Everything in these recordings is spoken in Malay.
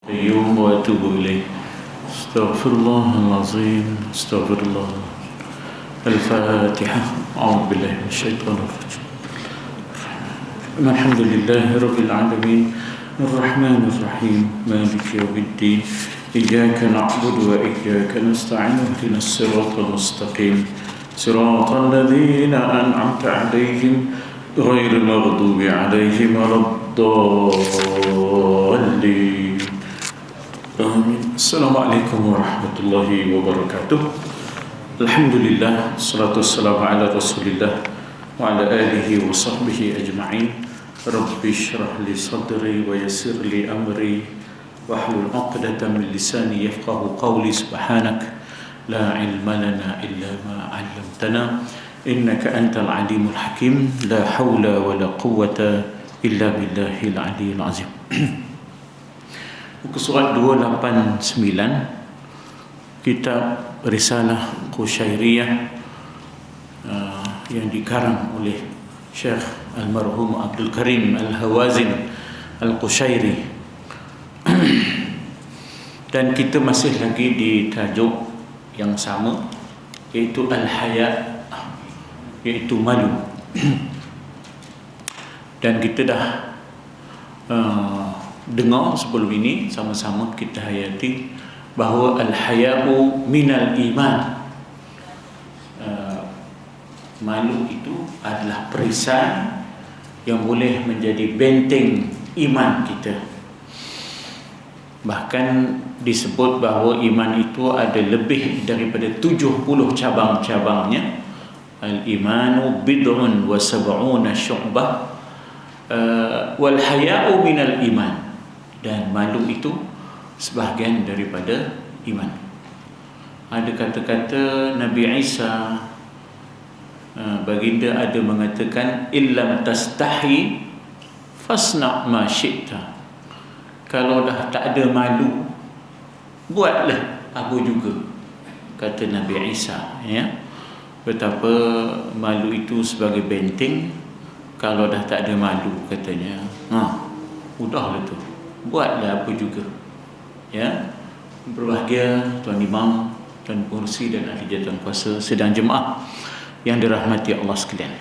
اليوم وأتوب إليه. استغفر الله العظيم، استغفر الله. الفاتحة. أعوذ بالله من الشيطان الرجيم. الحمد لله رب العالمين الرحمن الرحيم مالك يوم الدين إياك نعبد وإياك نستعين اهدنا الصراط المستقيم صراط الذين أنعمت عليهم غير المغضوب عليهم ولا الضالين. Amin. Assalamualaikum warahmatullahi wabarakatuh. Alhamdulillah, salatu wassalamu ala Rasulillah wa ala alihi wa sahbihi ajma'in. Rabbi shrah li sadri wa yassir li amri wahlul 'uqdatam min lisani yafqahu qawli. Subhanak la ilma lana illa ma 'allamtana innaka antal alimul hakim. La haula wa la quwwata illa billahil aliyyil azim. Muka surat 289, kitab Risalah Qushairiyah yang dikarang oleh Syekh Almarhum Abdul Karim Al-Hawazin Al-Qushairi. Dan kita masih lagi di tajuk yang sama, iaitu Al-Haya, iaitu malu. Dan kita dah dengar sebelum ini, sama-sama kita hayati bahawa al-haya'u minal iman. Malu itu adalah perisai yang boleh menjadi benteng iman kita. Bahkan disebut bahawa iman itu ada lebih daripada 70 cabang-cabangnya. Al-imanu bid'un wa sab'una syu'bah wal haya'u minal iman. Dan malu itu sebahagian daripada iman. Ada kata-kata Nabi Isa, baginda ada mengatakan, illam tastahi fasna' ma syi'ta. Kalau dah tak ada malu, buatlah apa juga, kata Nabi Isa, ya. Betapa malu itu sebagai benteng. Kalau dah tak ada malu, katanya, udahlah tu, buatlah apa juga, ya. Berbahagia Tuan Imam, Tuan Pengerusi dan ahli jawatan kuasa sedang jemaah yang dirahmati Allah sekalian.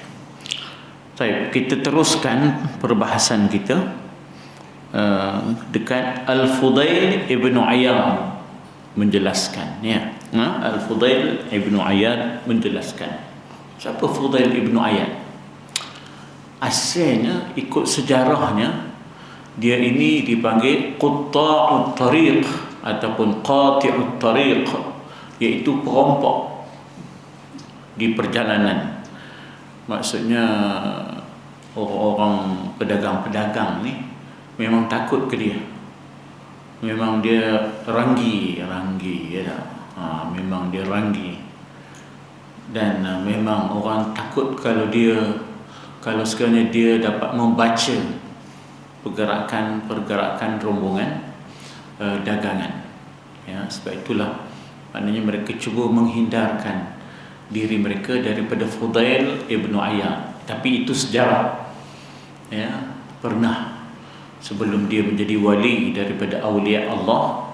Baik, kita teruskan perbahasan kita dekat Al-Fudail Ibn Iyad menjelaskan, ya. Al-Fudail Ibn Iyad menjelaskan. Siapa Fudail Ibn Iyad? Asalnya, ikut sejarahnya, dia ini dipanggil Qutta'ut Tariq ataupun Qati'ut Tariq, iaitu perampok di perjalanan. Maksudnya orang-orang pedagang-pedagang ni memang takut ke dia. Memang dia ranggi ya. Memang dia ranggi. Dan memang orang takut kalau sekiranya dia dapat membaca pergerakan rombongan dagangan, ya. Sebab itulah maknanya mereka cuba menghindarkan diri mereka daripada Fudail Ibn Iyad. Tapi itu sejarah, ya. Pernah sebelum dia menjadi wali daripada awliya Allah,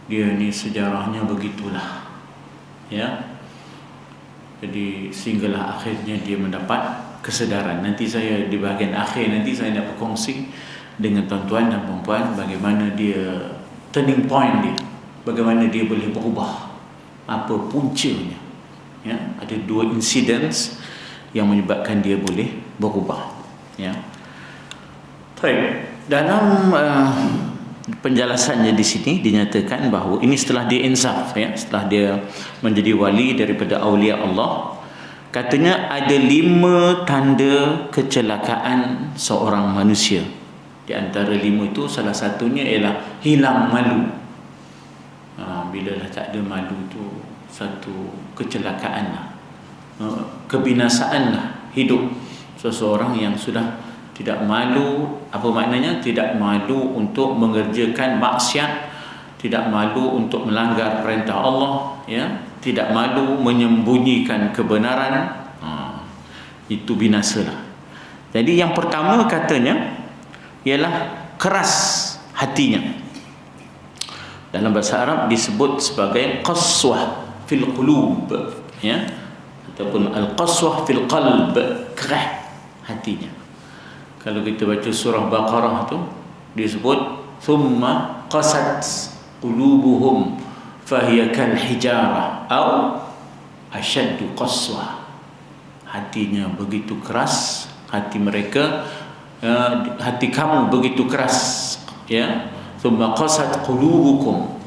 dia ni sejarahnya begitulah, ya. Jadi sehinggalah akhirnya dia mendapat kesedaran. Nanti saya di bahagian akhir nanti saya nak berkongsi dengan tuan-tuan dan puan-puan bagaimana dia turning point dia, bagaimana dia boleh berubah, apa puncanya, ya. Ada dua incidents yang menyebabkan dia boleh berubah, ya. Baik, dalam penjelasannya di sini dinyatakan bahawa ini setelah dia insaf, ya, setelah dia menjadi wali daripada awliya Allah. Katanya ada 5 tanda kecelakaan seorang manusia. Di antara 5 itu salah satunya ialah hilang malu. Bila dah tak ada malu itu satu kecelakaan lah, kebinasaan lah hidup seseorang yang sudah tidak malu. Apa maknanya? Tidak malu untuk mengerjakan maksiat, tidak malu untuk melanggar perintah Allah, ya. Tidak malu menyembunyikan kebenaran. Itu binasalah. Jadi yang pertama katanya ialah keras hatinya. Dalam bahasa Arab disebut sebagai qaswah fil qulub, ya, ataupun al-qaswah fil qalb, kerah hatinya. Kalau kita baca surah Baqarah tu disebut thumma qasat qulubuhum fahiya kal hijarah atau asyaddu qaswah. Hatinya begitu keras, hati mereka, hati kamu begitu keras, ya. Thumma qasat qulubukum,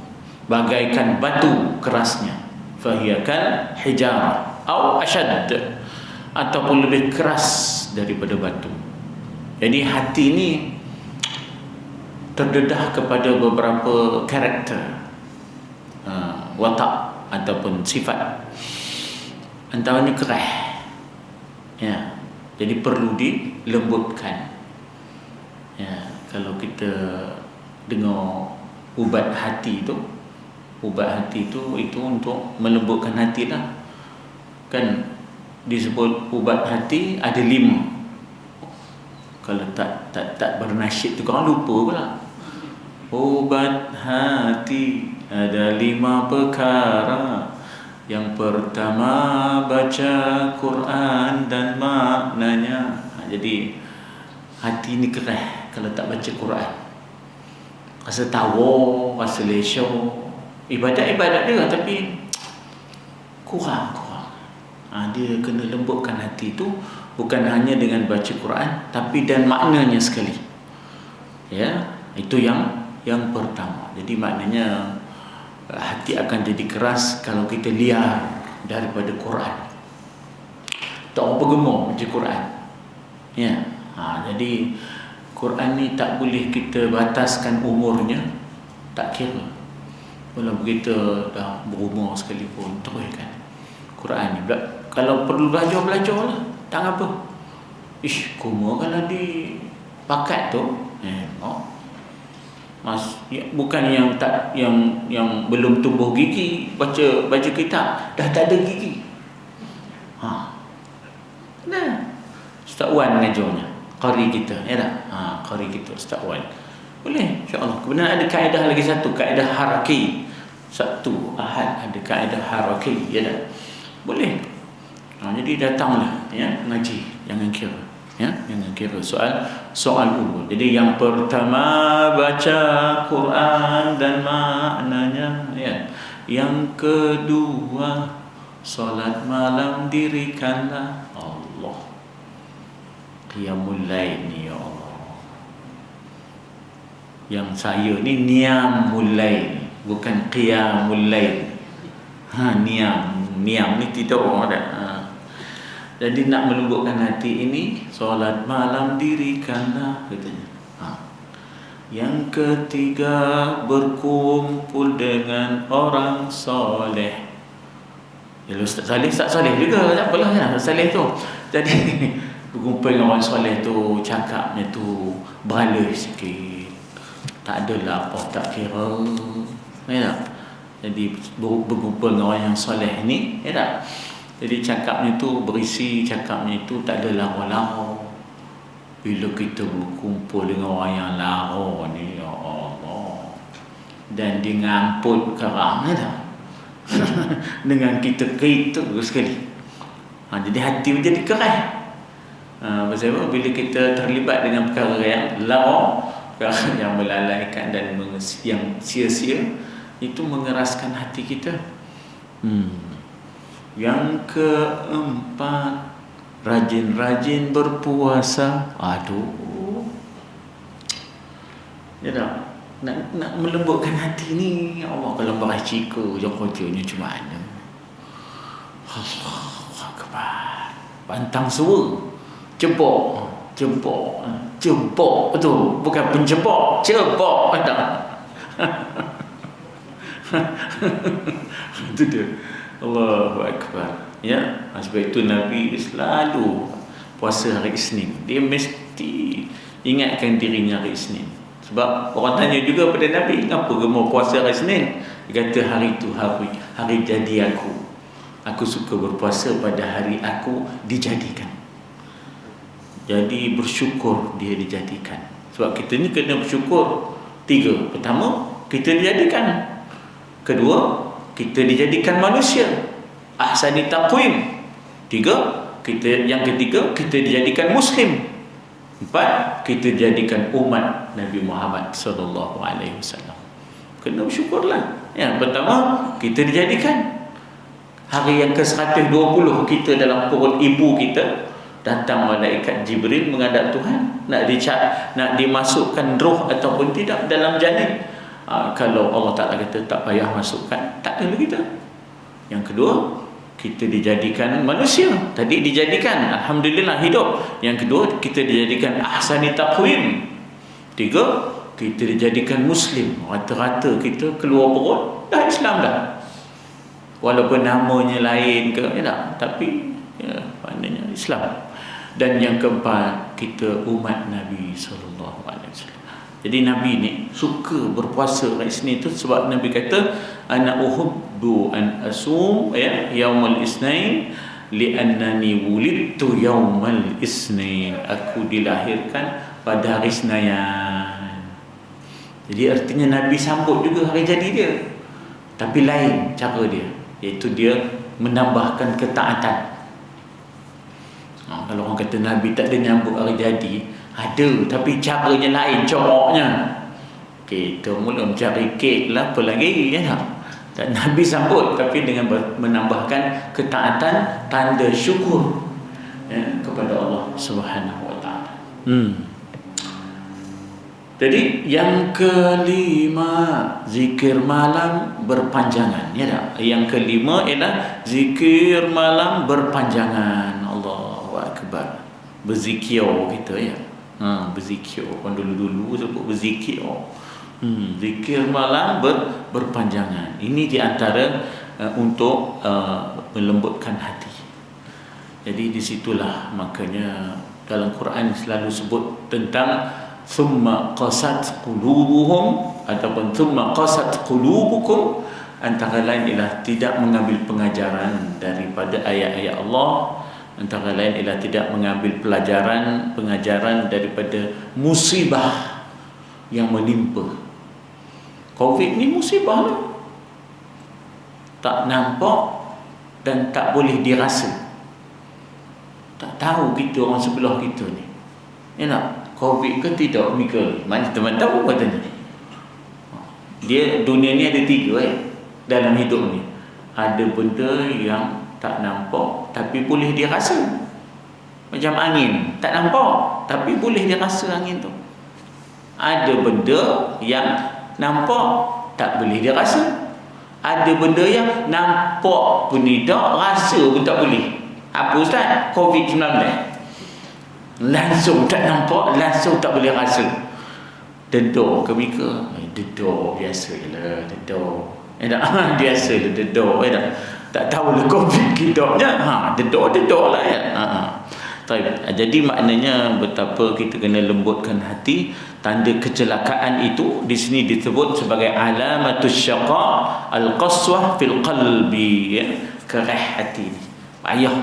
bagaikan batu kerasnya, fahiya kal hijarah atau asyad, ataupun lebih keras daripada batu. Jadi hati ini terdedah kepada beberapa karakter, watak ataupun sifat. Antaranya kerah, ya. Jadi perlu dilembutkan, ya. Kalau kita dengar ubat hati itu itu untuk melembutkan hati lah. Kan disebut ubat hati ada 5. Kalau tak bernasyid tu korang lupa pula. Ubat hati ada 5 perkara. Yang pertama baca Quran dan maknanya. Jadi hati ni kerah kalau tak baca Quran. Rasa tawa, rasa lesyo. Ibadat dia tapi kurang. Dia kena lembutkan hati tu bukan hanya dengan baca Quran tapi dan maknanya sekali. Ya, itu yang pertama. Jadi maknanya hati akan jadi keras kalau kita liar daripada Quran. Tak apa gemar baca Quran. Ya. Jadi Quran ni tak boleh kita bataskan umurnya, tak kira. Walau begitu dah berumur sekalipun teruskan Quran ni. Kalau perlu belajar lah, tak apa. Kumur kalau dipakat tu, bukan yang tak yang belum tumbuh gigi baca kitab dah tak ada gigi. Nah, Ustaz Wan mengajarnya, qari kita, ya tak? Qari kita Ustaz Wan. Boleh, insya-Allah. Kemudian ada kaedah lagi satu, kaedah haraki. Satu Ahad ada kaedah haraki, ya tak? Boleh. Jadi datanglah, ya, ngaji, jangan kira, ya, jangan kira soal umur. Jadi yang pertama baca Quran dan maknanya, ya. Yang kedua solat malam dirikanlah. Allah, qiyamul lail ni, ya Allah. Yang saya ni niamul lail, bukan qiyamul lail. Niam ni tidak ada. Jadi nak melembutkan hati ini, solat malam dirikanlah, katanya. Yang ketiga berkumpul dengan orang soleh. Ya, Ustaz Saleh juga, tak apalah, ya, Ustaz Saleh tu. Jadi berkumpul dengan orang soleh tu, cakapnya tu beralih sikit, tak adalah apa, tak kira, ya tak? Jadi berkumpul dengan orang yang soleh ni, ya tak? Jadi cakapnya tu berisi, cakapnya itu tak ada lara-lara. Bila kita berkumpul dengan orang yang lara ni, ya Allah, dan dia ngamput kerang, ya tak? Dengan kita sekali. Jadi hati menjadi keras. Sebab apa? Bila kita terlibat dengan perkara yang lara, perkara yang melalaikan dan yang sia-sia, itu mengeraskan hati kita. Yang keempat, rajin-rajin berpuasa. Aduh, ya tak? Nak melembutkan hati ni, ya Allah, kalau barang cika je kerjanya macam mana? Allahu Akbar. Pantang suara, cebok tu, bukan pencebok, cebok tak? Itu dia. Allahu Akbar. Ya, sebab itu Nabi selalu puasa hari Isnin. Dia mesti ingatkan dirinya hari Isnin. Sebab orang tanya juga pada Nabi, kenapa gemar puasa hari Isnin? Dia kata hari itu hari jadi aku. Aku suka berpuasa pada hari aku dijadikan. Jadi bersyukur dia dijadikan. Sebab kita ni kena bersyukur 3. Pertama, kita dijadikan. Kedua, kita dijadikan manusia, ahsani taqwim. Yang ketiga, kita dijadikan muslim. 4, kita dijadikan umat Nabi Muhammad sallallahu alaihi wasallam. Kena bersyukurlah. Yang pertama, kita dijadikan. Hari yang ke-120 kita dalam perut ibu kita, datang malaikat Jibril menghadap Tuhan, nak dimasukkan roh ataupun tidak dalam janin. Kalau Allah Ta'ala kata tak payah masukkan, tak ada kita. Yang kedua, kita dijadikan manusia. Tadi dijadikan, alhamdulillah hidup. Yang kedua, kita dijadikan ahsani taqwim. 3, kita dijadikan muslim. Rata-rata kita keluar perut dah Islam dah, walaupun namanya lain ke tak, tapi maknanya Islam. Dan yang keempat, kita umat Nabi sallallahu alaihi wasallam. Jadi Nabi ni suka berpuasa kat sini tu sebab Nabi kata ana uhibbu an asum yaumal isnain li'annani wulidtu yaumal isnain. Aku dilahirkan pada hari Senayan. Jadi artinya Nabi sambut juga hari jadi dia, tapi lain cara dia, iaitu dia menambahkan ketaatan. Kalau orang kata Nabi tak ada nyambut hari jadi, ada, tapi caranya lain, coraknya. Kita mula mencari kek lah, apa lagi tak? Dan Nabi sambut, tapi dengan menambahkan ketaatan, tanda syukur kepada Allah Subhanahu wa ta'ala. Jadi yang kelima, zikir malam berpanjangan, ya tak? Yang kelima ialah zikir malam berpanjangan. Allahu akbar. Berzikir kita, ya. Berzikir. Orang dulu-dulu sebut berzikir. Zikir malam berpanjangan. Ini di antara untuk melembutkan hati. Jadi disitulah makanya dalam Quran selalu sebut tentang thumma qasat qulubuhum ataupun thumma qasat qulubukum, antara lain ialah tidak mengambil pengajaran daripada ayat-ayat Allah, antara lain ialah tidak mengambil pengajaran daripada musibah yang menimpa. Covid ni musibah lah, tak nampak dan tak boleh dirasa. Tak tahu kita orang sebelah kita ni, ya tak? Covid ke tidak, Omicron. Mana teman tahu katanya. Dia, dunia ni ada 3 dalam hidup ni. Ada benda yang tak nampak tapi boleh dirasa. Macam angin, tak nampak tapi boleh dirasa angin tu. Ada benda yang nampak tak boleh dirasa. Ada benda yang nampak pun tidak, rasa pun tak boleh. Apa Ustaz? Covid-19. Langsung tak nampak, langsung tak boleh rasa. Dedor ke Mika? Dedor biasa je lah, dedor. Biasa je dedor. Tak tahu lah Covid kitanya. Dedor lah ya. Jadi maknanya betapa kita kena lembutkan hati. Tanda kecelakaan itu di sini disebut sebagai alamatus syaqa al-qaswah fil qalbi, ya? Kerah hati, payah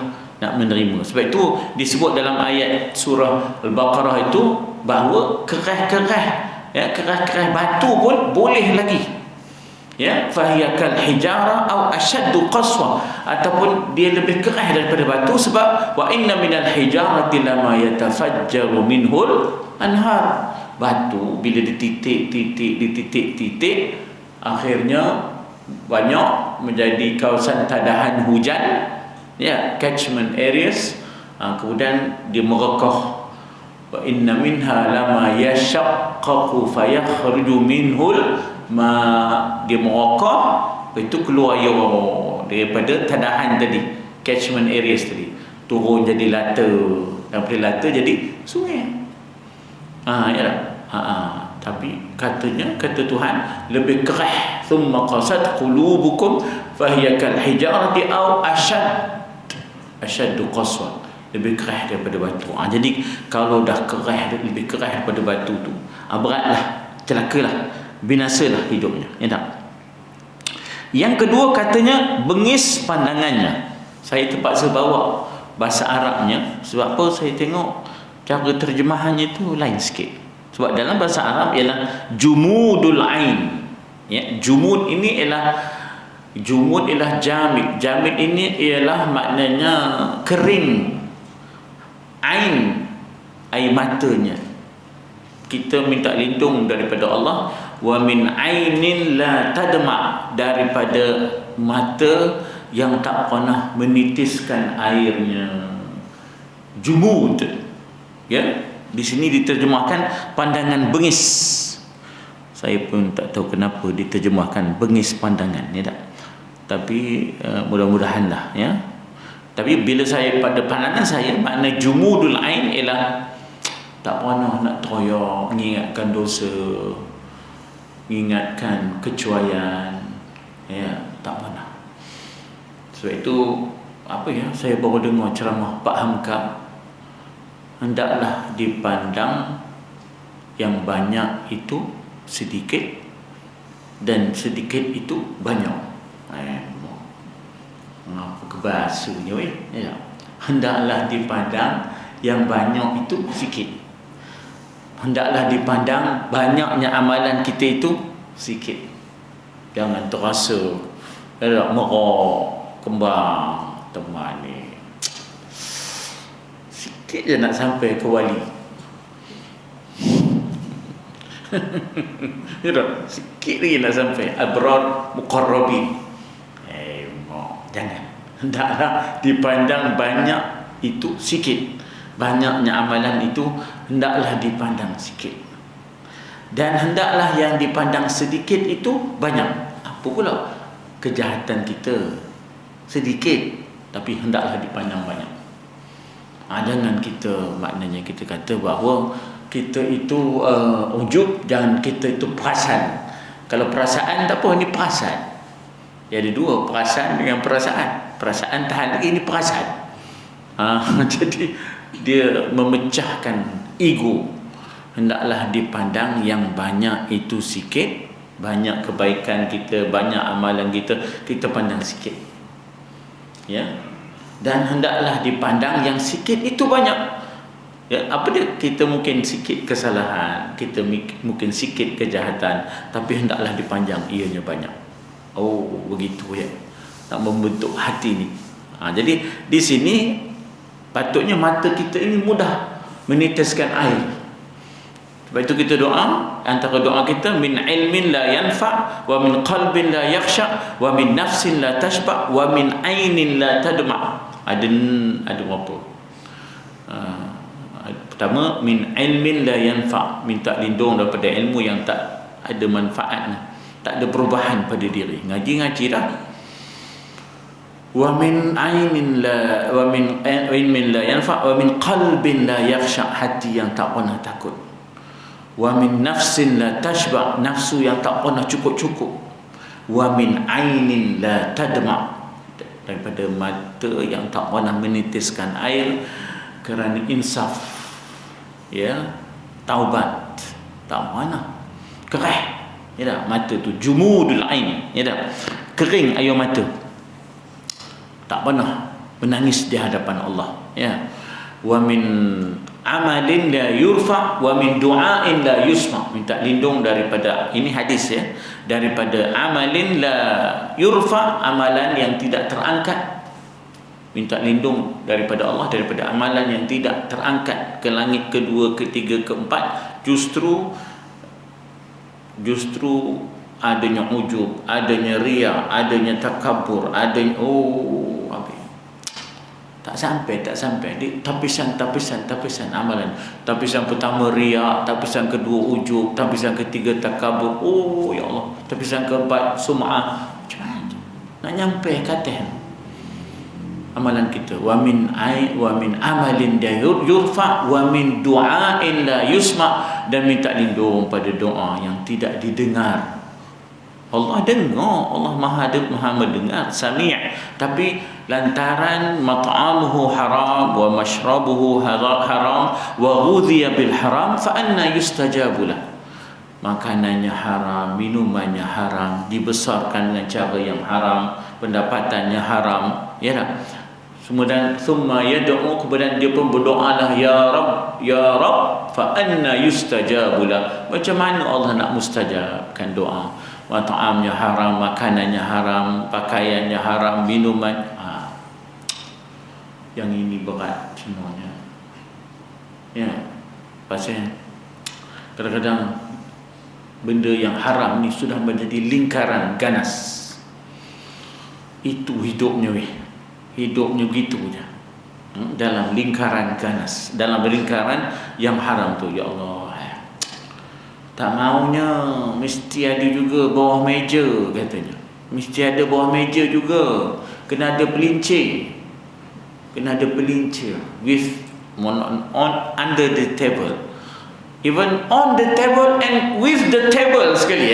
nak menerima. Sebab itu disebut dalam ayat surah Al-Baqarah itu bahawa kerah-kerah, ya, kerah-kerah batu pun boleh lagi, ya, fahiyakal hijara atau asyaddu qaswa, ataupun dia lebih kerah daripada batu. Sebab wa inna minal hijarati lama yatafajjaru minhul anhar. Batu bila dititik, akhirnya banyak menjadi kawasan tadahan hujan, ya, catchment areas. Kemudian dia merekah. Wa inna minha lama yashaqqaqu fayakhruju minhul ma, dia merekah, itu keluar air daripada tadahan tadi, catchment areas tadi, turun jadi lata, daripada lata jadi sungai. Ya. Tapi kata Tuhan lebih kerah, thumma qasat qulubukum fahiyakal hijarati aw asyaddu qaswa, lebih kerah daripada batu. Jadi kalau dah kerah, lebih kerah daripada batu tu, beratlah, celakalah, binasalah hidupnya, ya tak? Yang kedua katanya bengis pandangannya. Saya terpaksa bawa bahasa Arabnya. Sebab apa? Saya tengok cara terjemahannya itu lain sikit. Sebab dalam bahasa Arab ialah jumudul ain, Ya, jumud ini ialah jamid. Jamid ini ialah maknanya kering. Air matanya. Kita minta lindung daripada Allah. Wa min ainin la tadma, daripada mata yang tak pernah menitiskan airnya. Jumud. Ya, di sini diterjemahkan pandangan bengis. Saya pun tak tahu kenapa diterjemahkan bengis pandangan, ya tak? Tapi mudah-mudahanlah, ya. Tapi bila saya pada pandangan saya, makna jumudul ain ialah tak pernah nak toyak, mengingatkan dosa, mengingatkan kecuaian, ya, tak pernah. Sebab itu saya baru dengar ceramah Pak Hamka, hendaklah dipandang yang banyak itu sedikit dan sedikit itu banyak. Apa kebahasanya ya. Hendaklah dipandang yang banyak itu sikit. Hendaklah dipandang banyaknya amalan kita itu sikit. Jangan terasa merok kembang teman ni. Sikit je nak sampai ke wali. Sikit lagi nak sampai abrar muqarrabin. Jangan. Hendaklah dipandang banyak itu sikit. Banyaknya amalan itu hendaklah dipandang sikit. Dan hendaklah yang dipandang sedikit itu banyak. Apa pula? Kejahatan kita sedikit, tapi hendaklah dipandang banyak. Jangan kita, maknanya kita kata bahawa kita itu ujub, jangan kita itu perasan. Kalau perasaan tak apa, ini perasan. Ada dua, perasaan dengan perasaan. Perasaan tahan lagi, ini perasaan. Jadi dia memecahkan ego. Hendaklah dipandang yang banyak itu sikit. Banyak kebaikan kita, banyak amalan kita, kita pandang sikit. Ya. Dan hendaklah dipandang yang sikit itu banyak. Ya, apa dia? Kita mungkin sikit kesalahan, kita mungkin sikit kejahatan, tapi hendaklah dipandang ianya banyak. Oh, begitu ya. Tak membentuk hati ni. Jadi di sini patutnya mata kita ini mudah menitiskan air. Sebab itu kita doa, antara doa kita, min ilmin la yanfa' wa min qalbin la yakhsha' wa min nafsin la tashba' wa min ainin la tadma'. Ada berapa? Pertama, min ilmin la yanfa', minta lindung daripada ilmu yang tak ada manfaatnya, tak ada perubahan pada diri. Ngaji dah. Wa min ainin la wa min ilmin la yanfa' wa min qalbin la yakhsha', hati yang tak pernah takut. Wa min nafsin la tashba', nafsu yang tak pernah cukup-cukup. Wa min ainin la tadma', daripada mata yang tak pernah menitiskan air kerana insaf, ya, taubat, tak mana kerah. Ya dah, mata tu jumudul ain, ya dah, kering air mata, tak pernah menangis di hadapan Allah, ya. Wa min amalin la yurfa wa min du'ain la yusma, minta lindung daripada, ini hadis ya, daripada amalin la yurfa, amalan yang tidak terangkat. Minta lindung daripada Allah daripada amalan yang tidak terangkat ke langit kedua, ketiga, keempat. Justru adanya ujub, adanya riya, adanya takabur, adanya tak sampai di tapisan amalan. Tapisan pertama riya, tapisan kedua ujub, tapisan ketiga takabur. Oh ya Allah, tapisan keempat sum'ah. Macam mana nak nyampe kata amalan kita? Wa min amalin la yurfa wa min du'ain la yusma, dan minta lindung pada doa yang tidak didengar. Allah dengar, Allah maha mendengar, sami', tapi lantaran mat'amuhu haram wa mashrabuhu haram wa ghudhiya bil haram, fa anna yustajabu lah. Makanannya haram, minumannya haram, dibesarkan dengan cara yang haram, pendapatannya haram, ya tak? Kemudian summa yad'u, kemudian dia pun berdoalah, ya Rabb fa anna yustajabu lah. Macam mana Allah nak mustajabkan doa? ta'amnya haram, makanannya haram, pakaiannya haram, minuman. Yang ini berat semuanya. Ya, pasal kadang-kadang benda yang haram ni sudah menjadi lingkaran ganas. Itu hidupnya weh. Hidupnya gitu je. Dalam lingkaran ganas, dalam lingkaran yang haram tu. Ya Allah, tak maunya mesti ada juga bawah meja katanya. Mesti ada bawah meja juga. Kena ada pelincir. Kena ada pelincir with on under the table. Even on the table and with the table sekali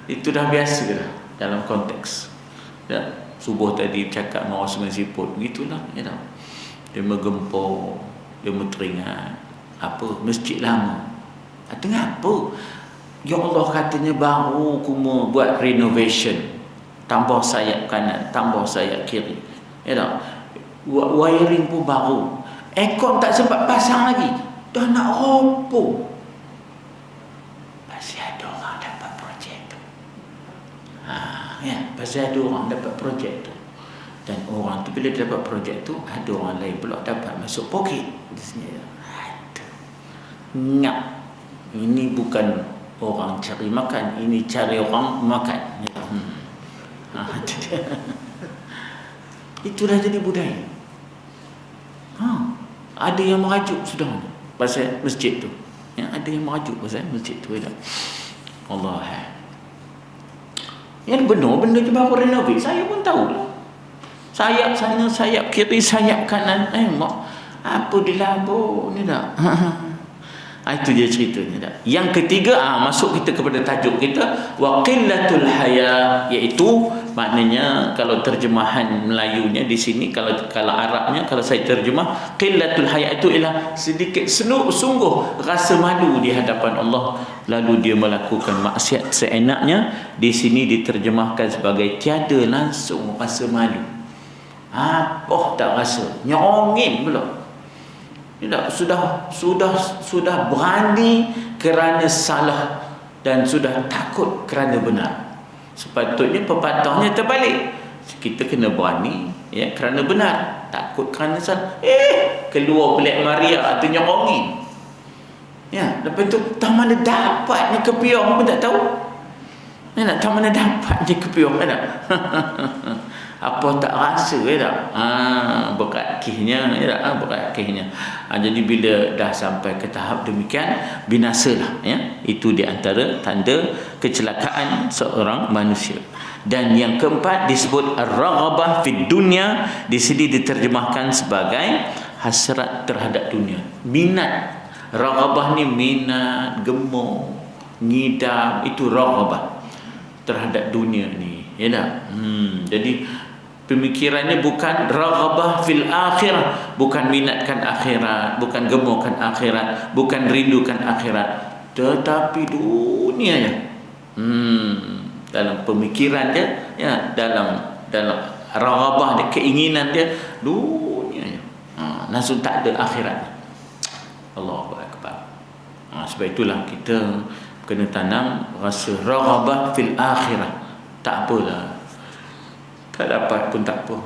Itu dah biasa dah dalam konteks. Ya, subuh tadi cakap dengan Sungai Siput, begitulah ya tahu. Dia menggempur, dia menteringat apa masjid lama. Tengah apa? Ya Allah katanya baru kuma buat renovation. Tambah sayap kanan, tambah sayap kiri. Ya tahu. Wiring pun baru. Aircon tak sempat pasang lagi. Dah nak roboh. Pasal ada orang dapat projek tu. Pasal ada orang dapat projek tu. Dan orang tu bila dapat projek tu, ada orang lain pula dapat masuk poket di sini. Ngap. Ini bukan orang cari makan, ini cari orang makan. Itu dah jadi budaya. Ada yang merajuk sudah pasal masjid tu. Ada yang merajuk pasal masjid tu. Allah. Yang benar benda tu baru renovate. Saya pun tahu lah. Sayap sana, sayap kiri, sayap kanan. Mak, apa dilabur ni dah. Itu dia ceritanya dah. Yang ketiga, masuk kita kepada tajuk kita, wa qillatul haya, iaitu maknanya kalau terjemahan Melayunya di sini, kalau Arabnya, kalau saya terjemah, qillatul haya itu ialah sedikit sungguh rasa malu di hadapan Allah, lalu dia melakukan maksiat seenaknya. Di sini diterjemahkan sebagai tiada langsung rasa malu. Apa tak rasa, nyongin pula. Tidak, sudah berani kerana salah dan sudah takut kerana benar. Sepatutnya pepatahnya terbalik. Kita kena berani kerana benar, takut kerana salah. Keluar Black Maria atau nyongin. Lepas tu tak mana dapatnya kepiong pun tak tahu. Tak mana dapatnya kepiong tak. Apa tak rasa tak? Berat kihnya berat kihnya. Jadi bila dah sampai ke tahap demikian, binasalah Itu di antara tanda kecelakaan seorang manusia. Dan yang keempat disebut ar-raghabah fid dunya, di sini diterjemahkan sebagai hasrat terhadap dunia. Minat. Raghabah ni minat, gemuk, ngidam, itu raghabah terhadap dunia ni. Jadi pemikirannya bukan raghabah fil akhirah, bukan minatkan akhirat, bukan gemukan akhirat, bukan rindukan akhirat, tetapi dunia je. Dalam pemikiran dia, dalam raghabah dia, keinginan dia, dunia je. Langsung tak ada akhirat. Allahu akbar. Sebab itulah kita kena tanam rasa raghabah fil akhirah. Tak apalah, tak dapat pun tak apa,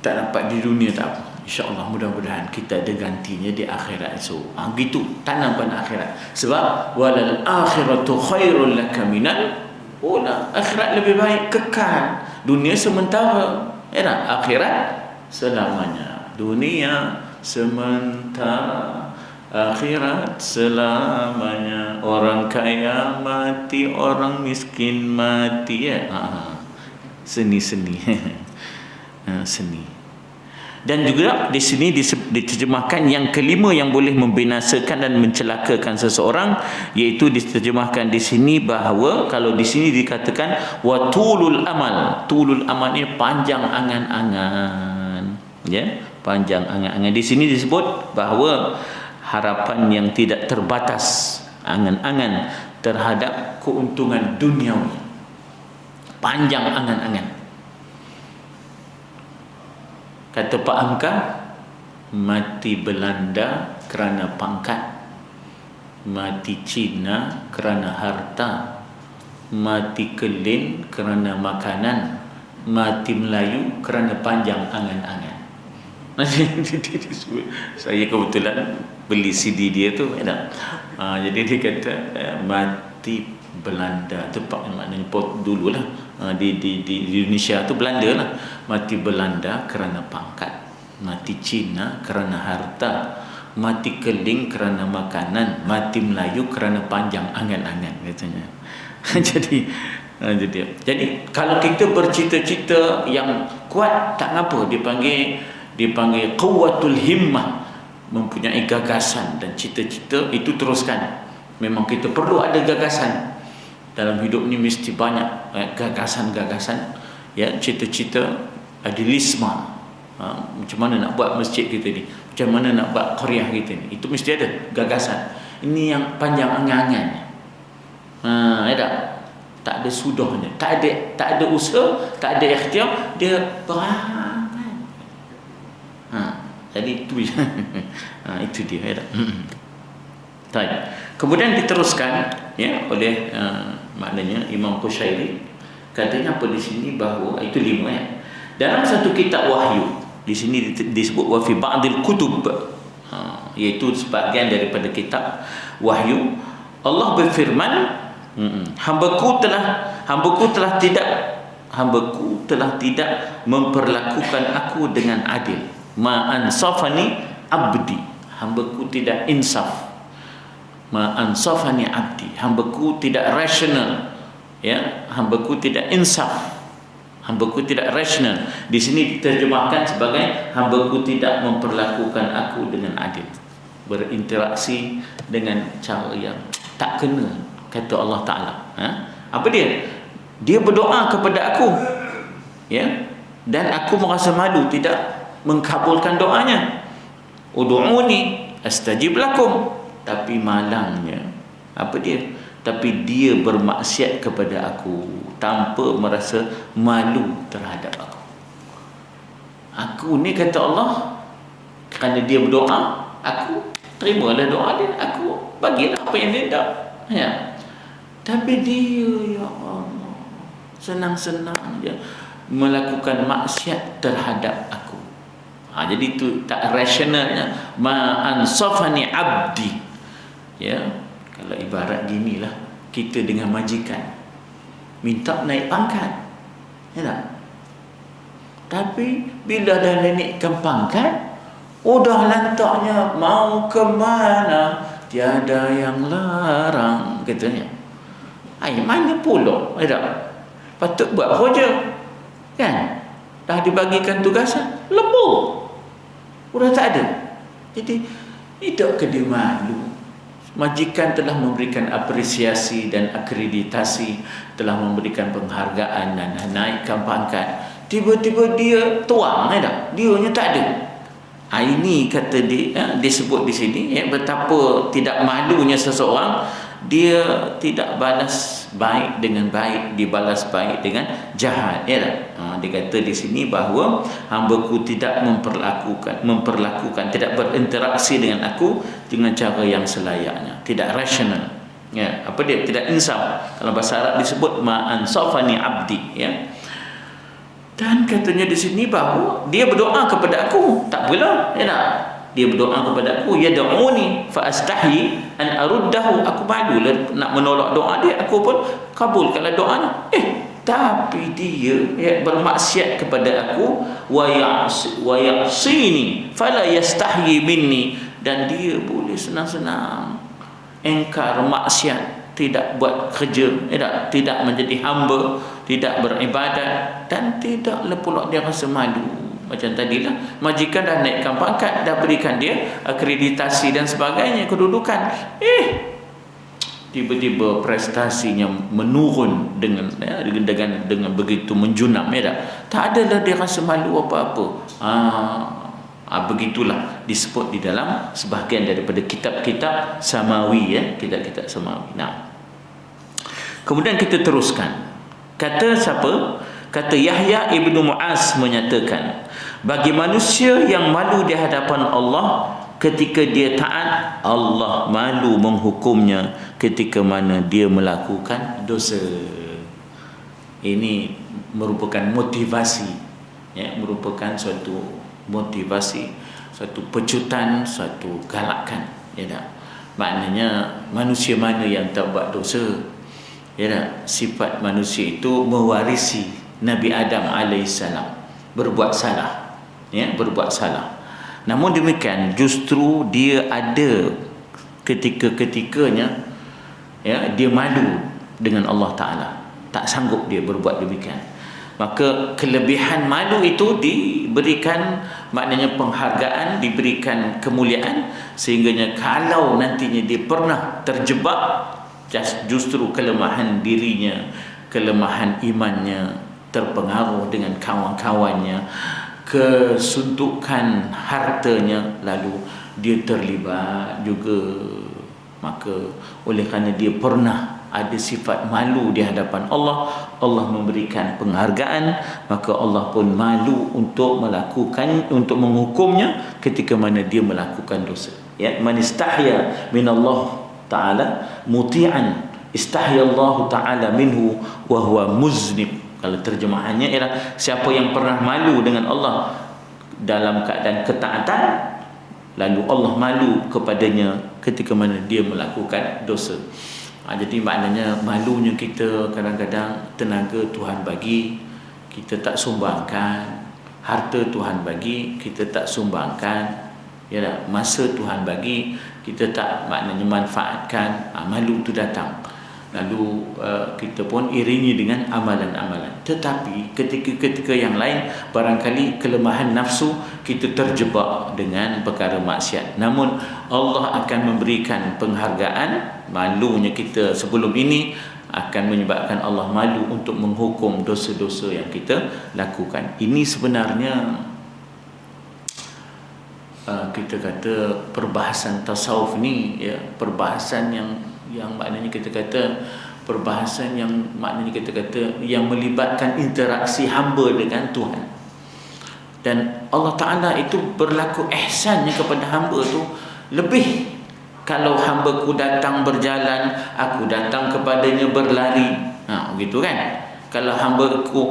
tak dapat di dunia tak apa, InsyaAllah mudah-mudahan kita ada gantinya di akhirat esok. Begitu tanamkan akhirat. Sebab walal akhiratu khairul laka minal ula. Akhirat lebih baik, kekal. Dunia sementara, akhirat selamanya. Dunia sementara, akhirat selamanya. Orang kaya mati, orang miskin mati. Seni-seni. Seni. Dan juga di sini diterjemahkan yang kelima yang boleh membinasakan dan mencelakakan seseorang, iaitu diterjemahkan di sini bahawa kalau di sini dikatakan wa tulul amal. Tulul amal ni panjang angan-angan. Panjang angan-angan. Di sini disebut bahawa harapan yang tidak terbatas, angan-angan terhadap keuntungan duniawi. Panjang angan-angan. Kata Pak Hamka, mati Belanda kerana pangkat, mati Cina kerana harta, mati Kelin kerana makanan, mati Melayu kerana panjang angan-angan. Saya kebetulan beli CD dia tu, jadi dia kata mati Belanda tu, maknanya dulu lah, di Indonesia tu Belanda lah. Mati Belanda kerana pangkat, mati Cina kerana harta, mati Keling kerana makanan, mati Melayu kerana panjang angan-angan, katanya. Jadi kalau kita bercita-cita yang kuat, tak ngapa dipanggil quwwatul himmah, mempunyai gagasan dan cita-cita itu teruskan. Memang kita perlu ada gagasan dalam hidup ni, mesti banyak gagasan-gagasan, ya, cita-cita, idealisme. Macam mana nak buat masjid kita ni, macam mana nak buat qaryah kita ni, itu mesti ada gagasan. Ini yang panjang angan-angan. Tak ada sudahnya, tak ada usaha, tak ada ikhtiar, dia berangan. Jadi itu itu dia. Kemudian diteruskan, ya, oleh maknanya Imam Qushairi, katanya apa di sini, bahawa itu 5, ya. Dalam satu kitab wahyu, di sini disebut wa fi ba'dil kutub, iaitu sebahagian daripada kitab wahyu, Allah berfirman, hambaku telah tidak memperlakukan aku dengan adil. Ma ansafani abdi, hambaku tidak insaf. Ma ansafani abdi, hambaku tidak rasional, ya, hambaku tidak insaf, hambaku tidak rasional. Di sini diterjemahkan sebagai hambaku tidak memperlakukan aku dengan adil, berinteraksi dengan cara yang tak kena, kata Allah Ta'ala. Apa dia? Dia berdoa kepada aku, ya, dan aku merasa malu tidak mengkabulkan doanya. Ud'uni astajib lakum. Tapi malangnya, apa dia? Tapi dia bermaksiat kepada aku tanpa merasa malu terhadap aku. Aku ni, kata Allah, kerana dia berdoa, aku terimalah doa dia, aku bagilah apa yang dia nak, ya. Tapi dia, ya Allah, senang-senang je melakukan maksiat terhadap aku. Jadi itu tak rasionalnya. Ma ansafani abdi, ya. Kalau ibarat ginilah, kita dengan majikan minta naik pangkat, ya tak? Tapi bila dah naikkan pangkat, udah lantaknya mau ke mana tiada yang larang, katanya. Mana pula, ya tak? Patut buat kerja, kan? Dah dibagikan tugasan, lembur, udah tak ada. Jadi tidakkah dia malu? Majikan telah memberikan apresiasi dan akreditasi, telah memberikan penghargaan dan naikkan pangkat, tiba-tiba dia tuang, tak? Dianya tak ada. Ini kata dia, disebut di sini, ya, betapa tidak malunya seseorang. Dia tidak balas baik dengan baik, dibalas baik dengan jahat, ya tak? Dia kata di sini bahawa hambaku tidak memperlakukan, tidak berinteraksi dengan aku dengan cara yang selayaknya, tidak rasional, ya. Apa dia? Tidak insaf. Kalau bahasa Arab disebut ma ansafani abdi, ya. Dan katanya di sini bahawa dia berdoa kepada aku, tak pula, ya tak? Dia berdoa kepada aku, yad'uni fa astahi an aruddahu, aku malu nak menolak doa dia, aku pun kabulkanlah doanya. Tapi dia, ya, bermaksiat kepada aku, wa ya'sini fala yastahyi minni, dan dia boleh senang-senang engkar maksiat, tidak buat kerja, tidak menjadi hamba, tidak beribadat, dan tidaklah pula dia rasa malu. Macam tadilah, majikan dah naikkan pangkat, dah berikan dia akreditasi dan sebagainya, kedudukan, tiba-tiba prestasinya menurun dengan begitu menjunam, ya tak? Tak adalah dia rasa malu apa-apa. Begitulah disebut di dalam sebahagian daripada kitab-kitab samawi, ya, kitab-kitab samawi. Kemudian kita teruskan. Kata siapa? Kata Yahya ibnu Mu'az menyatakan, bagi manusia yang malu di hadapan Allah, ketika dia taat, Allah malu menghukumnya ketika mana dia melakukan dosa. Ini merupakan motivasi, ya, merupakan suatu motivasi, suatu pecutan, suatu galakan, ya tak? Maknanya manusia mana yang tak buat dosa, ya tak? Sifat manusia itu mewarisi Nabi Adam alaihissalam, berbuat salah, ya, berbuat salah. Namun demikian, justru dia ada ketika-ketikanya, ya, dia malu dengan Allah Ta'ala, tak sanggup dia berbuat demikian. Maka kelebihan malu itu diberikan, maknanya penghargaan, diberikan kemuliaan, sehingganya kalau nantinya dia pernah terjebak, justru kelemahan dirinya, kelemahan imannya, terpengaruh dengan kawan-kawannya, kesuntukan hartanya, lalu dia terlibat juga, maka oleh kerana dia pernah ada sifat malu di hadapan Allah, Allah memberikan penghargaan, maka Allah pun malu untuk melakukan, untuk menghukumnya ketika mana dia melakukan dosa. Ya, man istahya min Allah Ta'ala muti'an istahya Allah Ta'ala minhu wa huwa muznib. Kalau terjemahannya ialah siapa yang pernah malu dengan Allah dalam keadaan ketaatan, lalu Allah malu kepadanya ketika mana dia melakukan dosa. Jadi maknanya malunya kita kadang-kadang tenaga Tuhan bagi, kita tak sumbangkan, harta Tuhan bagi, kita tak sumbangkan, ya tak? Masa Tuhan bagi, kita tak maknanya manfaatkan, malu tu datang. Lalu kita pun iringi dengan amalan-amalan. Tetapi ketika-ketika yang lain, barangkali kelemahan nafsu, kita terjebak dengan perkara maksiat. Namun Allah akan memberikan penghargaan. Malunya kita sebelum ini akan menyebabkan Allah malu untuk menghukum dosa-dosa yang kita lakukan. Ini sebenarnya kita kata perbahasan tasawuf ni, ya, perbahasan yang maknanya kita kata perbahasan yang maknanya kita kata yang melibatkan interaksi hamba dengan Tuhan. Dan Allah Ta'ala itu berlaku ihsannya kepada hamba tu lebih. Kalau hamba ku datang berjalan, aku datang kepadanya berlari, begitu kan? Kalau hamba ku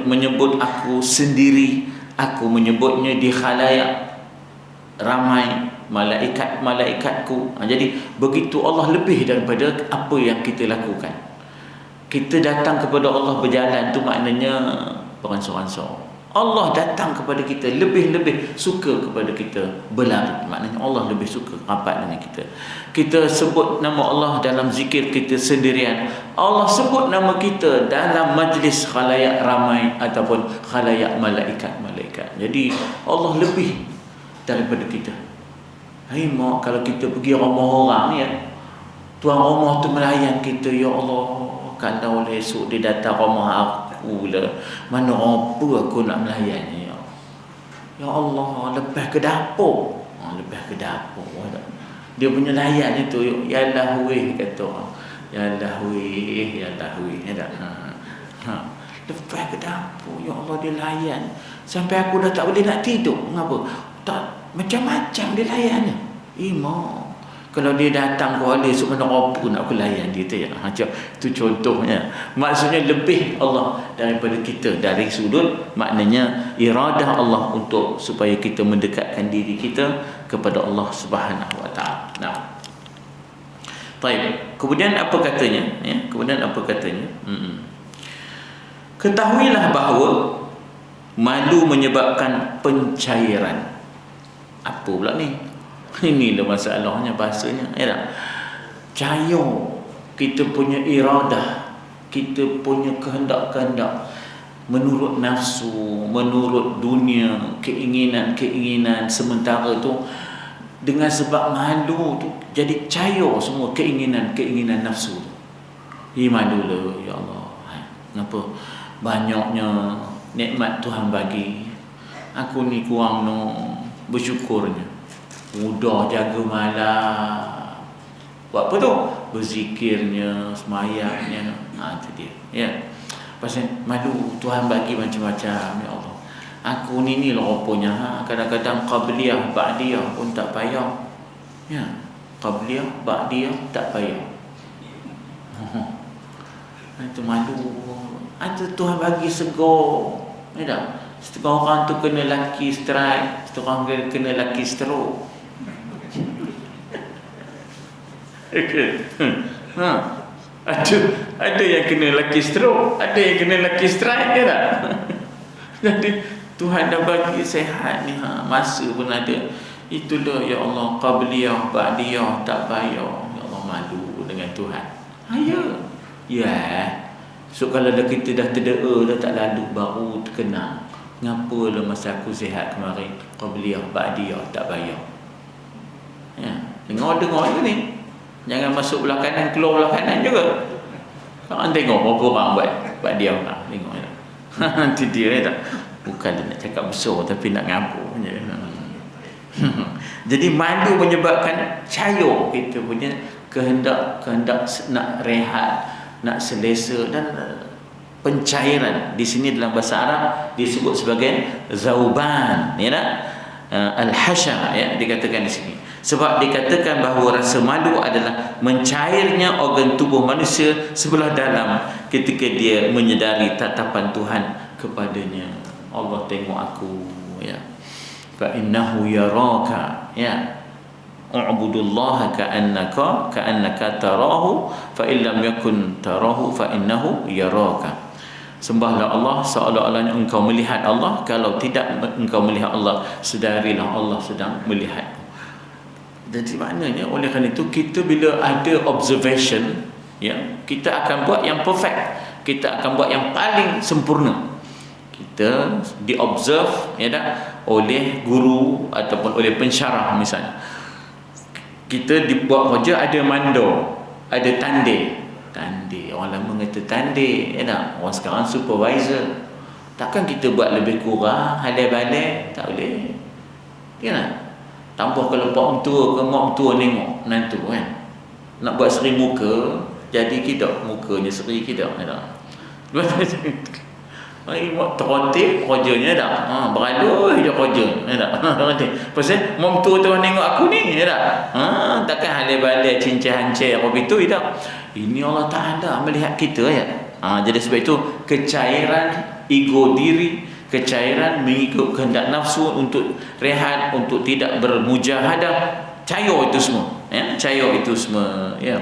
menyebut aku sendiri, aku menyebutnya di khalayak ramai, malaikat-malaikatku. Jadi begitu Allah lebih daripada apa yang kita lakukan. Kita datang kepada Allah berjalan tu maknanya bukan seorang-seorang. Allah datang kepada kita, lebih-lebih suka kepada kita berlari. Maknanya Allah lebih suka rapat dengan kita. Kita sebut nama Allah dalam zikir kita sendirian, Allah sebut nama kita dalam majlis khalayak ramai ataupun khalayak malaikat-malaikat. Jadi Allah lebih daripada kita. Hai mak, kalau kita pergi rumah orang ni, ya, tuan rumah tu melayan kita, ya Allah, kalau esok dia datang rumah aku lah, mana apa aku nak melayannya, ya Allah, lepas ke dapur, lepas ke dapur, dia punya layan itu, ya Allah weh, kata orang, ya Allah weh, ya Allah weh, lepas ke dapur, ya Allah, dia layan sampai aku dah tak boleh nak tidur. Mengapa? Tak, macam-macam dia layannya. Mak, kalau dia datang ke wali esok mana apa nak aku layan dia tu, ya. Itu contohnya. Maksudnya lebih Allah daripada kita dari sudut maknanya iradah Allah untuk supaya kita mendekatkan diri kita kepada Allah Subhanahu Wa Taala. Nah, baik. Kemudian apa katanya? Ya, kemudian apa katanya? Ketahuilah bahawa malu menyebabkan pencairan. Apa pula ni? Inilah masalahnya bahasanya, ya tak? Cair kita punya iradah, kita punya kehendak-kehendak menurut nafsu, menurut dunia, keinginan-keinginan sementara tu, dengan sebab malu tu jadi cair semua keinginan-keinginan nafsu tu. Malulah, ya Allah. Kenapa? Banyaknya nikmat Tuhan bagi. Aku ni kurang no bersyukurnya. Mudah jaga malam. Buat apa tu? Berzikirnya, semayangnya. Itu dia. Ya. Pasal malu Tuhan bagi macam-macam, ya Allah. Aku ni lah rupanya kadang-kadang qabliyah ba'diyah pun tak payah. Ya, qabliyah ba'diyah tak payah. Itu malu. Itu Tuhan bagi segar. Ya tak? Setengah orang tu kena laki strike, setengah orang kena laki stroke. Ada yang kena laki stroke, ada yang kena laki strike, ya tak? Jadi Tuhan dah bagi sehat ni, masa pun ada. Itulah ya Allah, qabliyah ba'diyah tak payah. Ya Allah, malu dengan Tuhan. Ya. So kalau kita dah terdoa, dah tak lalu, baru terkenal. Ngapalah masa aku sihat kemarin, qabliyah ba'diyah tak payah. Ya, dengar je ni. Jangan masuk belah kanan, keluar belah kanan juga. Kau tengok berapa orang buat dia orang. Tengok ya. Nanti dia tak. Bukan dia nak cakap besar, tapi nak ngapur je. Jadi malu menyebabkan cayo kita punya kehendak nak rehat, nak selesa, dan pencairan. Di sini dalam bahasa Arab disebut sebagai zauban, ya tak? Al-hasha, ya, dikatakan di sini. Sebab dikatakan bahawa rasa malu adalah mencairnya organ tubuh manusia sebelah dalam ketika dia menyedari tatapan Tuhan kepadanya. Allah tengok aku, ya. Fa innahu yaraka, ya. U'budullaha ka'annaka tarahu fa illam yakun tarahu fa innahu yaraka. Sembahlah Allah seolah-olahnya engkau melihat Allah. Kalau tidak engkau melihat Allah, sedarilah Allah sedang melihat. Jadi maknanya oleh kerana itu kita bila ada observation, ya, kita akan buat yang perfect, kita akan buat yang paling sempurna. Kita diobserve, ya tak, oleh guru ataupun oleh pensyarah misalnya. Kita dibuat kerja, ada mando, ada tanding. Orang lama kata tanding, ya tak? Orang sekarang supervisor. Takkan kita buat lebih kurang, halai-balai? Tak boleh. Ya tak? Tambah kalau pak mentua ke mak mentua nengok menantu kan, nak buat seri muka, jadi kidak mukanya seri kidak, ya tak? Mak terotip kerjanya dah. Beralui dia kerja, ya tak? Pasal mak mentua tu nengok aku ni, ya tak? Takkan halai-balai cincin-hancir apa itu, ya tak? Ini Allah Ta'ala melihat kita, ya. Jadi sebab itu kecairan ego diri, kecairan mengikut kehendak nafsu untuk rehat, untuk tidak bermujahadah, cair itu semua, ya, cair itu semua, ya.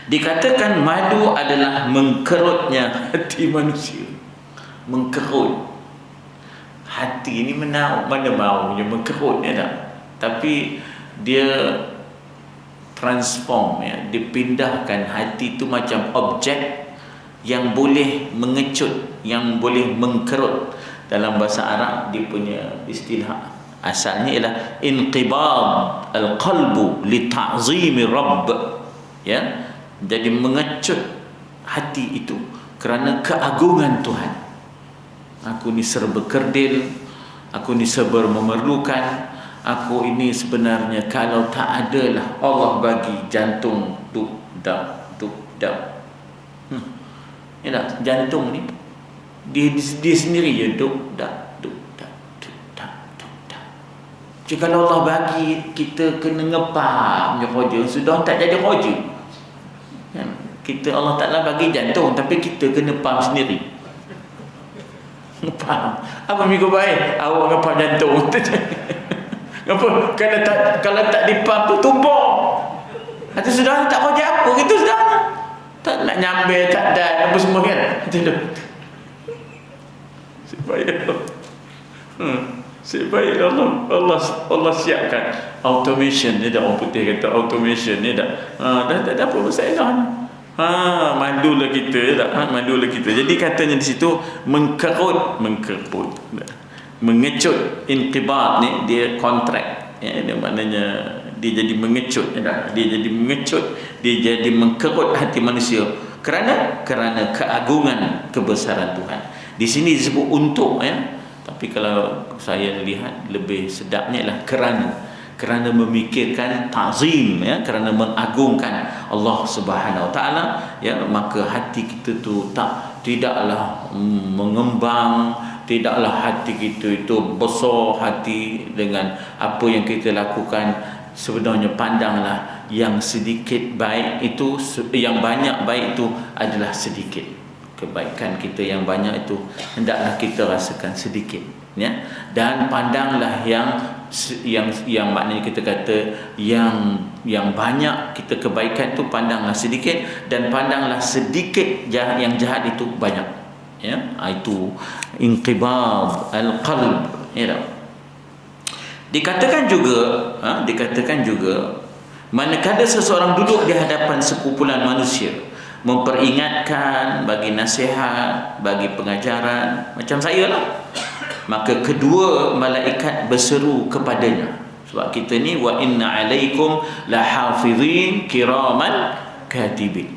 Dikatakan malu adalah mengkerutnya hati manusia. Mengkerut hati ini, mana maunya mengkerut, ya tak? Tapi dia transform, ya, dipindahkan. Hati itu macam objek yang boleh mengecut, yang boleh mengkerut. Dalam bahasa Arab dia punya istilah asalnya ialah inqibad al-qalbu li ta'zimi rabb, ya. Jadi mengecut hati itu kerana keagungan Tuhan. Aku ni serba kerdil, aku ni serba memerlukan, aku ini sebenarnya kalau tak adalah Allah bagi jantung duk dap. Ya tak? Jantung ni dia sendiri je duk dap. Jadi kalau Allah bagi kita kena ngepam je kerja, sudah tak jadi kerja. Kan? Kita Allah Ta'ala bagi jantung, tapi kita kena pam sendiri. Ngepam. Apa minggu baik awak ngepam jantung? Apa? Kalau tak dipam tu tumbuk. Atau sudah tak kerja apa gitu sudah. Tak nak nyambil, tak ada apa semua kan. Tidak. Sebaik Allah siapkan automation ni dah, orang putih kata automation ni dah. Dah tak ada apa masalah ni. Malulah kita, tak? Malulah kita. Jadi katanya di situ mengkerut, mengecut, inqibad ni dia kontrak, ya, dia maknanya dia jadi mengecut, ya, dia jadi mengecut, dia jadi mengkerut hati manusia kerana keagungan kebesaran Tuhan. Di sini disebut untuk, ya. Tapi kalau saya lihat lebih sedapnya ialah kerana memikirkan ta'zim, ya, kerana mengagungkan Allah Subhanahu Wa Taala, ya, maka hati kita tu tidaklah mengembang, tidaklah hati kita itu besar hati dengan apa yang kita lakukan. Sebenarnya pandanglah yang sedikit baik itu, yang banyak baik itu adalah sedikit. Kebaikan kita yang banyak itu hendaklah kita rasakan sedikit, ya. Dan pandanglah yang maknanya kita kata yang banyak kita kebaikan itu pandanglah sedikit, dan pandanglah sedikit yang jahat itu banyak, ya. Itu inqibad al-qalb, ya. Dikatakan juga manakala seseorang duduk di hadapan sekumpulan manusia memperingatkan, bagi nasihat, bagi pengajaran macam saya lah, maka kedua malaikat berseru kepadanya. Sebab kita ni wa inna alaikum lahafizin kiraman katibin.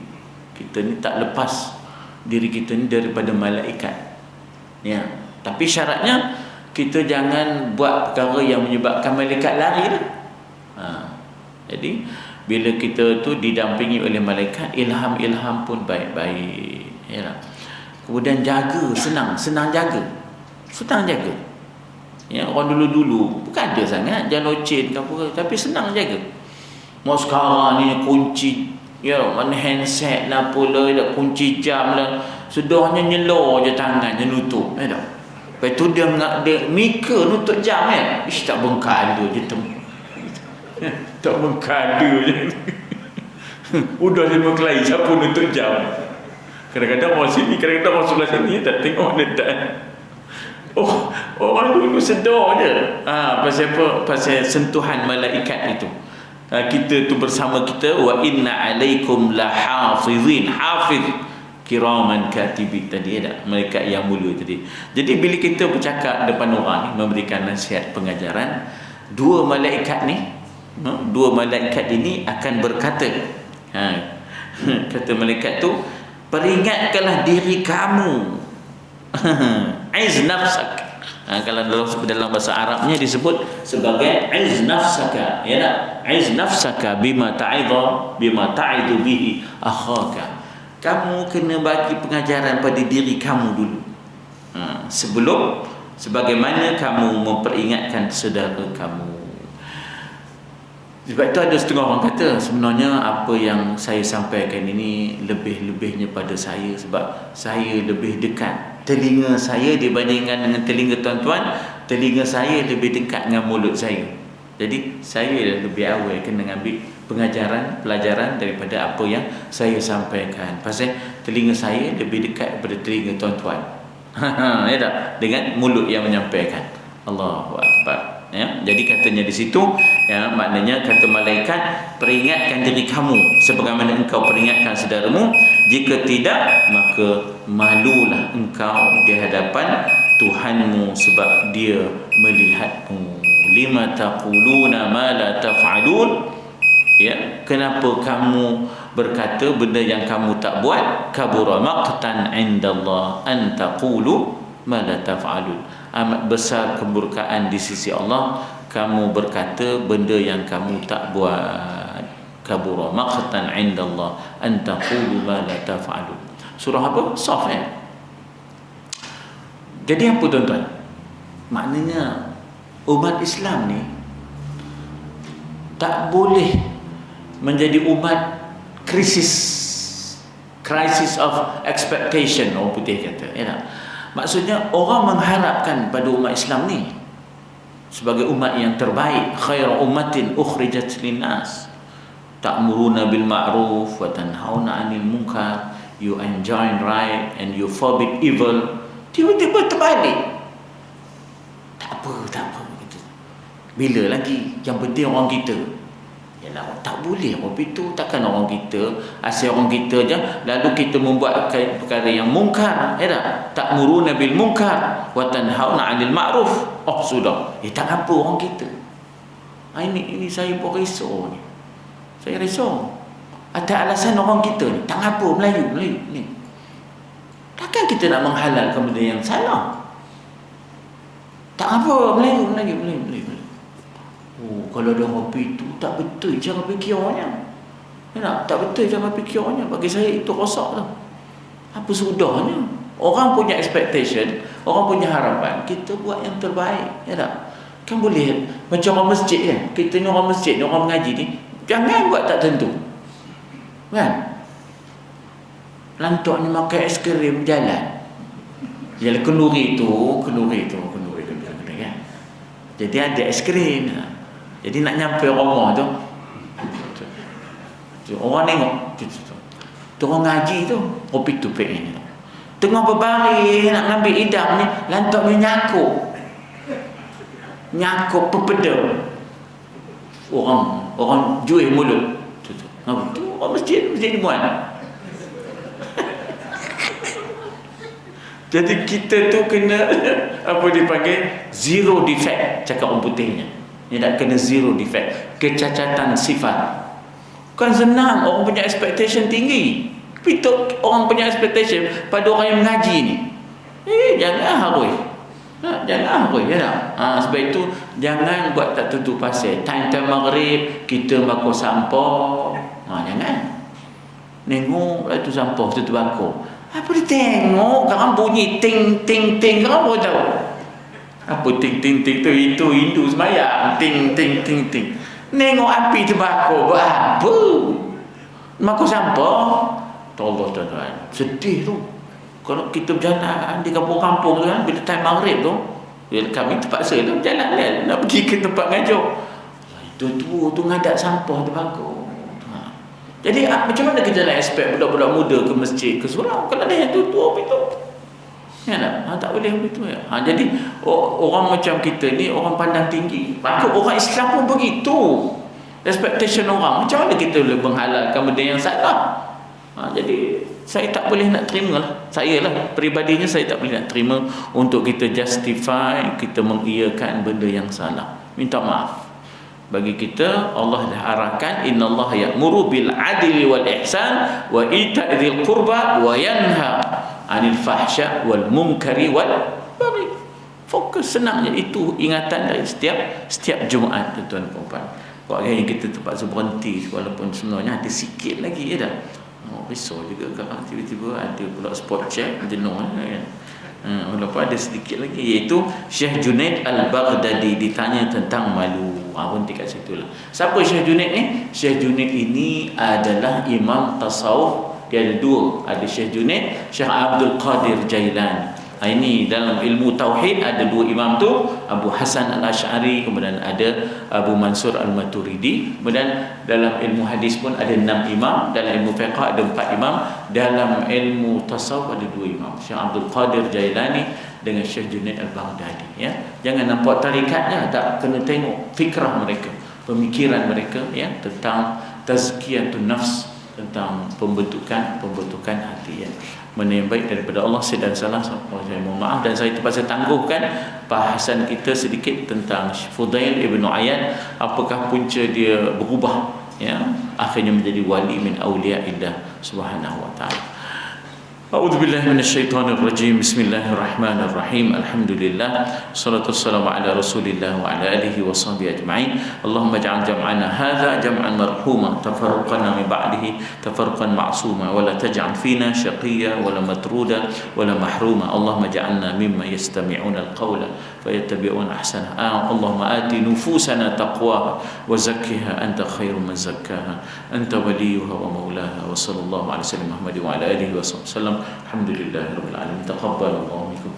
Kita ni tak lepas diri kita ni daripada malaikat, ya. Tapi syaratnya kita jangan buat perkara yang menyebabkan malaikat lari dah. Jadi bila kita tu didampingi oleh malaikat, ilham pun baik-baik, ya. Kemudian jaga, senang jaga. Ya, orang dulu bukan ada sangat jalocin ke apa, tapi senang jaga. Mau sekarang ni kunci, ya, mana handset lah pula, kunci jam lah, sudahnya nyelor je tangan je nutup, ya tak? Lepas tu dia mika nutup jam, kan. Tak bengkada je tak bengkada je. Udah 5 kelahi, siapa nutup jam? Kadang-kadang orang sini, kadang-kadang orang sebelah sini tak tengok letak. Oh, orang dulu sedar je. Pasal apa? Pasal sentuhan malaikat itu. Kita tu bersama kita, wa inna alaikum lahafizin, hafiz kiraman katibin tadi, ada malaikat yang mulia tadi. Jadi bila kita bercakap depan orang ni, memberikan nasihat, pengajaran, dua malaikat ini akan berkata, kata malaikat tu, peringatkanlah diri kamu. Aiz nafsak. Kalau dalam bahasa Arabnya disebut sebagai aiz nafsaka, ya tak? Aiz nafsaka bima ta'idu bihi akhaka. Kamu kena bagi pengajaran pada diri kamu dulu, sebagaimana kamu memperingatkan saudara kamu. Sebab itu ada setengah orang kata, sebenarnya apa yang saya sampaikan ini lebih-lebihnya pada saya, sebab saya lebih dekat. Telinga saya dibandingkan dengan telinga tuan-tuan, telinga saya lebih dekat dengan mulut saya. Jadi saya lebih awal kena ambil pelajaran daripada apa yang saya sampaikan. Pasal telinga saya lebih dekat daripada telinga tuan-tuan. Ya tak? Dengan mulut yang menyampaikan. Allahu Akbar. Ya, jadi katanya di situ, ya, maknanya kata malaikat, peringatkan diri kamu sebagaimana engkau peringatkan saudaramu. Jika tidak, maka malulah engkau di hadapan Tuhanmu sebab dia melihatmu. Lima taquluna ma la taf'alun. Ya, kenapa kamu berkata benda yang kamu tak buat? Kabura maqtan 'indallah an taqulu ma la taf'alun. Amat besar kemurkaan di sisi Allah kamu berkata benda yang kamu tak buat. Kabura maqtan 'indallah an taqulu ma la taf'alun. Surah apa? Saf, ya. Jadi apa tuan-tuan? Maknanya umat Islam ni tak boleh menjadi umat crisis of expectation, orang putih kata, ya tak? Maksudnya orang mengharapkan pada umat Islam ni sebagai umat yang terbaik, khairu ummatin ukhrijat linnas, ta'muruna bil ma'ruf wa tanhauna 'anil munkar, you enjoin right and you forbid evil. Tiba-tiba terbalik. Tak apa gitu. Bila lagi? Yang penting orang kita. Yalah, tak boleh apa itu, takkan orang kita, asyik orang kita je lalu kita membuat perkara yang mungkar, ya tak? Ta'muruna bil munkar wa tanhauna 'anil ma'ruf. Oh sudah, tak apa orang kita. Ini saya pun risau ni. Saya risau. Ada alasan orang kita ni, tak apa Melayu ni. Takkan kita nak menghalalkan benda yang salah? Tak apa Melayu. Oh, kalau ada kopi itu tak betul cara fikirnya. Tak betul cara fikirnya. Bagi saya itu rosak lah. Apa sudahnya? Orang punya expectation, orang punya harapan, kita buat yang terbaik, tak? Kan boleh macam orang masjid kan. Kita ni orang masjid, orang mengaji ni, jangan buat tak tentu. Kan? Lantak ni makan es krim jalan. Jadi kenduri tu kan. Jadi ada es krim. Jadi nak nyampe rumah tu, orang tengok tu orang ngaji tu kopi tupik ni tengah berbaring nak ambil idam ni, lantak dia nyakuk pepeda orang jual mulut tu orang masjid di mana. Jadi kita tu kena apa dipanggil zero defect, cakap orang putihnya. Dia tak kena zero defect, kecacatan sifat. Kan senang orang punya expectation tinggi. Tapi orang punya expectation pada orang yang mengaji ni, jangan harui. Jangan harui, ya tak? Sebab itu jangan buat tak tutup pasal. Time maghrib kita bakul sampah. Jangan. Nengok itu sampah tutup bakul. Apa dia tengok? Kan bunyi ting ting ting. Kau apa tahu? Apa ting ting ting tu? Itu Hindu sembahyang. Ting ting ting ting. Nengok api terbakar. Apa? Bakul sampah. Allah tuan-tuan, sedih tu. Kalau kita berjalan di kampung-kampung tu kan, bila time maghrib tu, kami terpaksa tu berjalan kan, nak pergi ke tempat ngajar. Itu tu ngadak sampah terbakar. Jadi macam mana kita nak expect budak-budak muda ke masjid, ke surau kalau ada yang tutup itu? Ya tak? Tak boleh begitu ya. Jadi orang macam kita ni orang pandang tinggi. Maka orang Islam pun begitu. Expectation orang. Macam mana kita boleh menghalalkan benda yang salah? Jadi saya tak boleh nak terima lah. Saya lah peribadinya saya tak boleh nak terima untuk kita justify, kita mengiyakan benda yang salah. Minta maaf. Bagi kita Allah dah arahkan innallaha ya'muru bil adli wal ihsan wa ita'i dzil qurba wa yanha 'anil fahsya wal munkari wal baghi. Fokus senangnya itu ingatan dari setiap Jumaat tuan-tuan dan puan. Kok yang kita terpaksa berhenti walaupun sebenarnya ada sikit lagi ya dah. Risau juga kan tiba-tiba ada pula spot check jenuh kan. Walaupun ada sedikit lagi, iaitu Syekh Junaid Al-Baghdadi ditanya tentang malu. Berhenti kat situ lah. Siapa Syekh Junaid ni? Syekh Junaid ini adalah imam tasawuf. Dia ada dua, ada Syekh Junaid, Syekh Abdul Qadir Jailani. Ini dalam ilmu tauhid ada dua imam tu, Abu Hasan Al-Asy'ari, kemudian ada Abu Mansur Al-Maturidi. Kemudian dalam ilmu hadis pun ada 6 imam, dalam ilmu fiqh ada 4 imam, dalam ilmu tasawuf ada 2 imam, Syekh Abdul Qadir Jailani dengan Syekh Junaid Al-Baghdadi ya. Jangan nampak tarikatnya, tak, kena tengok fikrah mereka, pemikiran mereka ya tentang tazkiyatun nafs, tentang pembentukan hati ya. Mana yang baik daripada Allah, saya dan salah saya mohon maaf, dan saya terpaksa tangguhkan bahasan kita sedikit tentang Fudail ibn Iyad, apakah punca dia berubah ya akhirnya menjadi wali min auliyaillah subhanahu wa taala. A'udzu billahi minasyaitonir rajim. Bismillahirrahmanirrahim. Alhamdulillah, salatu wassalamu ala Rasulillah wa ala alihi wa sahbihi ajma'in. Allahumma ij'al jam'ana hadza jam'an marhuma, tafarraqana min ba'dihi tafarruqan ma'suma, wa la taj'al fina shaqiyya wa la matruda wa la mahruma. Allahumma ij'alna mimman yastami'una al-qawla fayattabi'una ahsana. Allahumma ati nufusana taqwaha wa zakkiha anta khairu man zakkaha anta waliyuha wa maulaha. Wa sallallahu ala sayyidina Muhammad wa ala alihi wa sallam. Alhamdulillahirabbil alamin. Taqabbalallahu minkum.